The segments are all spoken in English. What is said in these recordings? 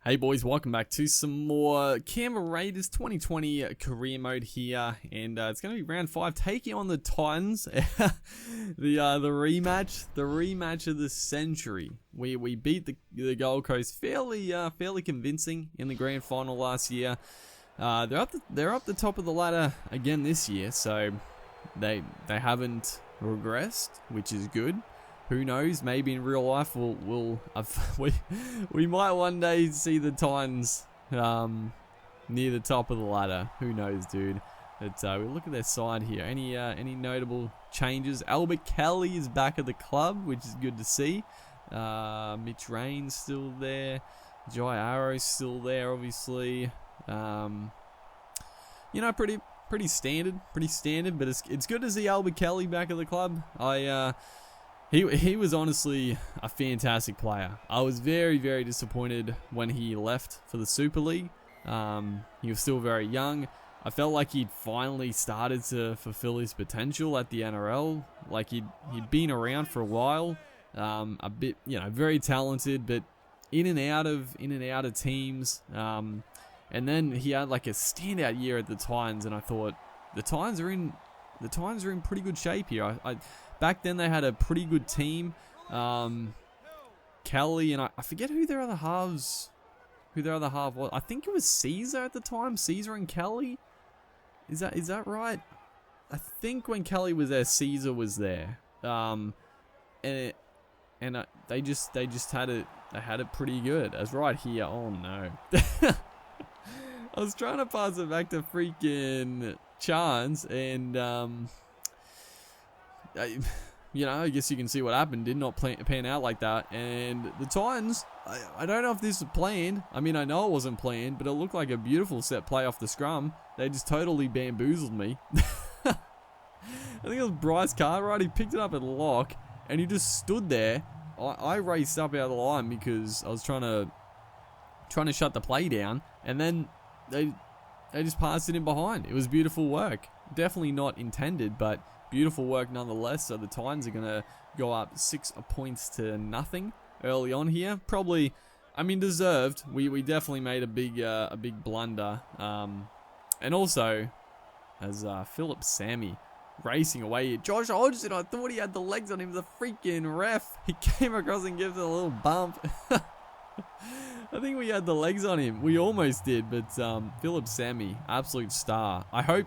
Hey boys, welcome back to some more Canberra Raiders 2020 career mode here, and it's going to be round 5 taking on the Titans. the rematch of the century. We beat the Gold Coast fairly convincing in the grand final last year. They're up the top of the ladder again this year, so they haven't regressed, which is good. Who knows? Maybe in real life we might one day see the Titans near the top of the ladder. Who knows, dude? But we look at their side here. Any notable changes? Albert Kelly is back at the club, which is good to see. Mitch Rain's still there. Jai Arrow's still there, obviously. Pretty standard, but it's good to see Albert Kelly back at the club. He was honestly a fantastic player. I was very, very disappointed when he left for the Super League. He was still very young. I felt like he'd finally started to fulfill his potential at the NRL. Like he'd been around for a while. A bit, very talented, but in and out of teams. And then he had like a standout year at the Titans, and I thought the Titans are in pretty good shape here. Back then they had a pretty good team. Kelly and I forget who their other half was. I think it was Caesar at the time. Caesar and Kelly. Is that right? I think when Kelly was there, Caesar was there. They just had it pretty good. That's right here. Oh no. I was trying to pass it back to freaking Chance, and I guess you can see what happened. Did not pan out like that. And the Titans, I don't know if this was planned. I mean, I know it wasn't planned, but it looked like a beautiful set play off the scrum. They just totally bamboozled me. I think it was Bryce Cartwright. He picked it up at lock, and he just stood there. I raced up out of the line because I was trying to shut the play down, and then they just passed it in behind. It was beautiful work. Definitely not intended, but beautiful work nonetheless. So the Titans are going to go up 6 points to nothing early on here. Probably, deserved. We definitely made a big blunder. And also, as Philip Sammy racing away, Josh Hodgson, I thought he had the legs on him. The freaking ref, he came across and gave it a little bump. I think we had the legs on him. We almost did, but Philip Sammy, absolute star. The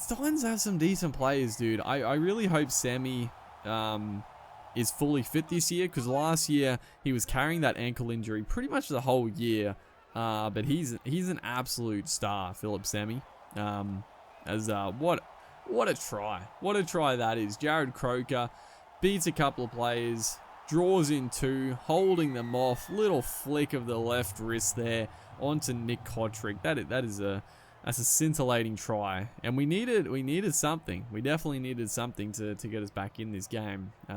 Titans have some decent players, dude. I really hope Sammy is fully fit this year, because last year he was carrying that ankle injury pretty much the whole year. But he's an absolute star, Philip Sammy. What a try. What a try that is. Jared Croker beats a couple of players, draws in 2, holding them off. Little flick of the left wrist there onto Nick Kotrick. That's a scintillating try, and we needed something. We definitely needed something to get us back in this game. But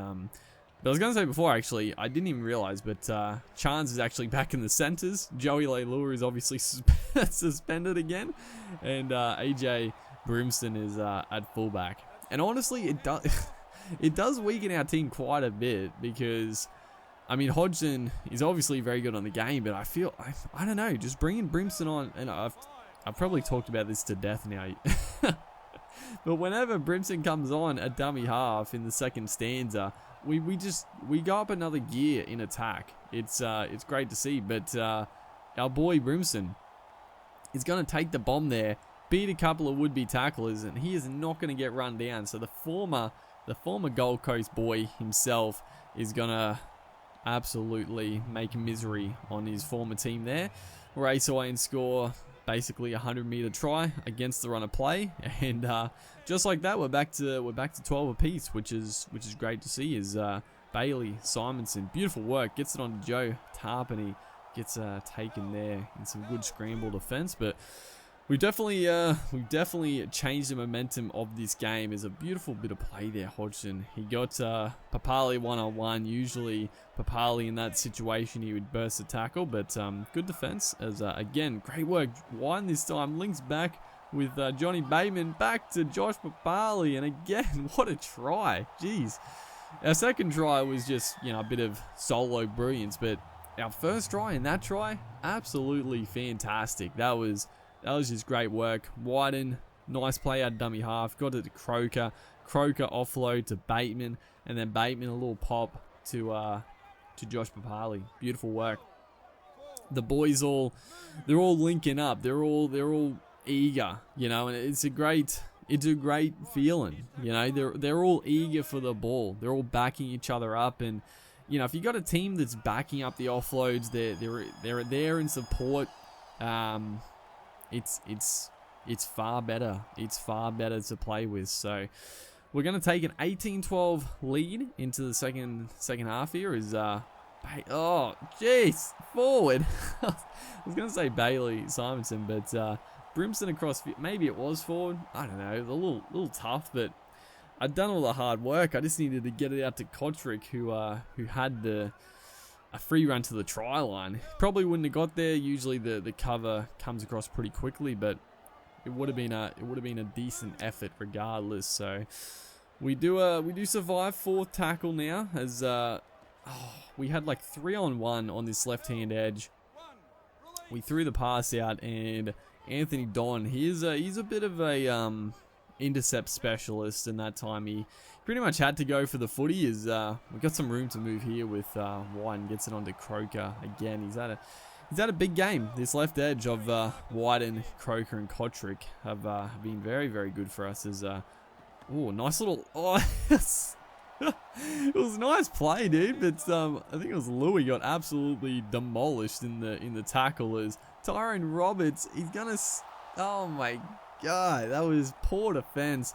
I was going to say before, actually, I didn't even realize, but Chance is actually back in the centres. Joey Leilua is obviously suspended again, and AJ Brimson is at fullback. And honestly, it does weaken our team quite a bit, because Hodgson is obviously very good on the game, but I don't know, just bringing Brimson on, and I've probably talked about this to death now. But whenever Brimson comes on at dummy half in the second stanza, we go up another gear in attack. It's great to see. But our boy Brimson is going to take the bomb there, beat a couple of would-be tacklers, and he is not going to get run down. So the former Gold Coast boy himself is going to absolutely make misery on his former team there. Race away and score basically a 100-meter try against the run of play, and just like that, we're back to 12 apiece, which is great to see. Is Bailey Simonson, beautiful work, gets it on to Joe Tarpany, gets taken there in some good scramble defense, but we've definitely changed the momentum of this game. Is a beautiful bit of play there, Hodgson. He got Papali one-on-one. Usually Papali in that situation, he would burst the tackle, but good defense. As again, great work. Wine this time. Links back with Johnny Bateman. Back to Josh Papali, and again, what a try. Jeez. Our second try was just, a bit of solo brilliance, but our first try and that try, absolutely fantastic. That was just great work. Wyden, nice play out of dummy half. Got it to Croker. Croker offload to Bateman, and then Bateman a little pop to Josh Papali. Beautiful work. The boys they're all linking up. They're all eager, you know, and it's a great feeling. You know, they're all eager for the ball. They're all backing each other up, and you know, if you got a team that's backing up the offloads, they're there in support. It's far better. It's far better to play with. So we're gonna take an 18-12 lead into the second half here. Oh jeez, forward. I was gonna say Bailey Simonson, but Brimson across. Maybe it was forward. I don't know. It was a little tough, but I'd done all the hard work. I just needed to get it out to Kotrick, who had a free run to the try line. Probably wouldn't have got there. Usually the cover comes across pretty quickly, but it would have been a decent effort regardless. So we do survive fourth tackle now, as we had like 3-on-1 on this left hand edge. We threw the pass out, and Anthony Don, he's a bit of a intercept specialist, and that time he pretty much had to go for the footy. We got some room to move here with Wyden gets it onto Croker again. He's had a big game. This left edge of Wyden, Croker, and Kotrick have been very, very good for us. Nice little it was a nice play, dude, but I think it was Louis got absolutely demolished in the tackle. As Tyrone Roberts, he's gonna, oh my god, that was poor defense.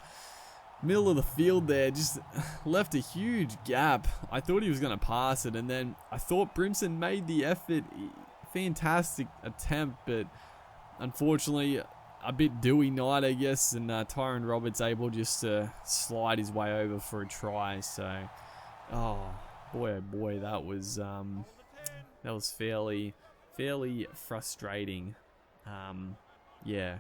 Middle of the field there, just left a huge gap. I thought he was going to pass it, and then I thought Brimson made the effort. Fantastic attempt, but unfortunately a bit dewy night, I guess, and Tyrone Roberts able just to slide his way over for a try. So, oh boy, that was fairly frustrating. Yeah.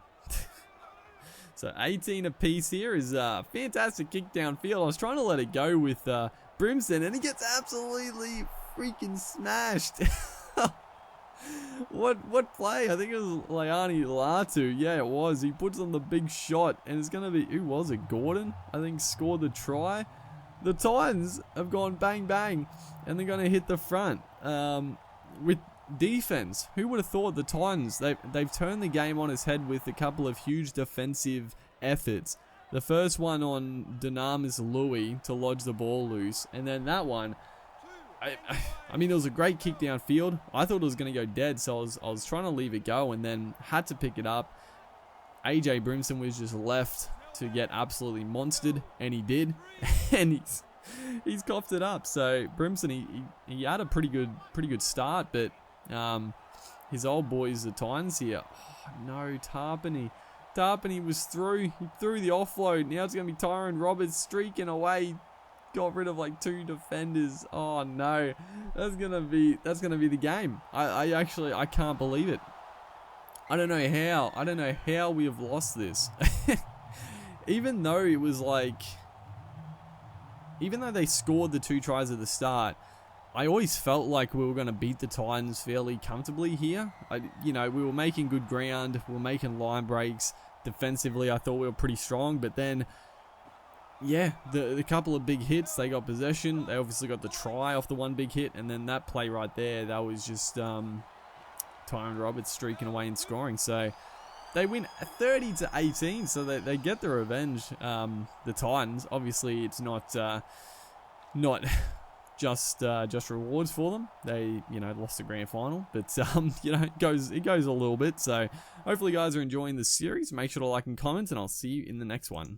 So 18 apiece here is a fantastic kick downfield. I was trying to let it go with Brimson, and he gets absolutely freaking smashed. What play? I think it was Leani Latu. Yeah, it was. He puts on the big shot, and it's going to be, who was it? Gordon, I think, scored the try. The Titans have gone bang bang, and they're going to hit the front with defense. Who would have thought the Titans, they've turned the game on its head with a couple of huge defensive efforts. The first one on Dynamis Louis to lodge the ball loose, and then that one, I mean, it was a great kick downfield. I thought it was going to go dead, so I was trying to leave it go, and then had to pick it up. AJ Brimson was just left to get absolutely monstered, and he did, and he's coughed it up. So Brimson, he had a pretty good start, but his old boys, the Titans here. Oh, no, Tarpany was through. He threw the offload. Now it's going to be Tyrone Roberts streaking away. Got rid of like 2 defenders. Oh no, that's gonna be the game. I can't believe it. I don't know how we have lost this. Even though it was like, even though they scored the 2 tries at the start, I always felt like we were going to beat the Titans fairly comfortably here. We were making good ground. We were making line breaks. Defensively, I thought we were pretty strong. But then, yeah, the couple of big hits, they got possession. They obviously got the try off the one big hit. And then that play right there, that was just Tyrone Roberts streaking away and scoring. So they win 30-18. So they get the revenge, the Titans. Obviously, it's not just rewards for them. They, lost the grand final, but it goes a little bit. So hopefully you guys are enjoying the series. Make sure to like and comment, and I'll see you in the next one.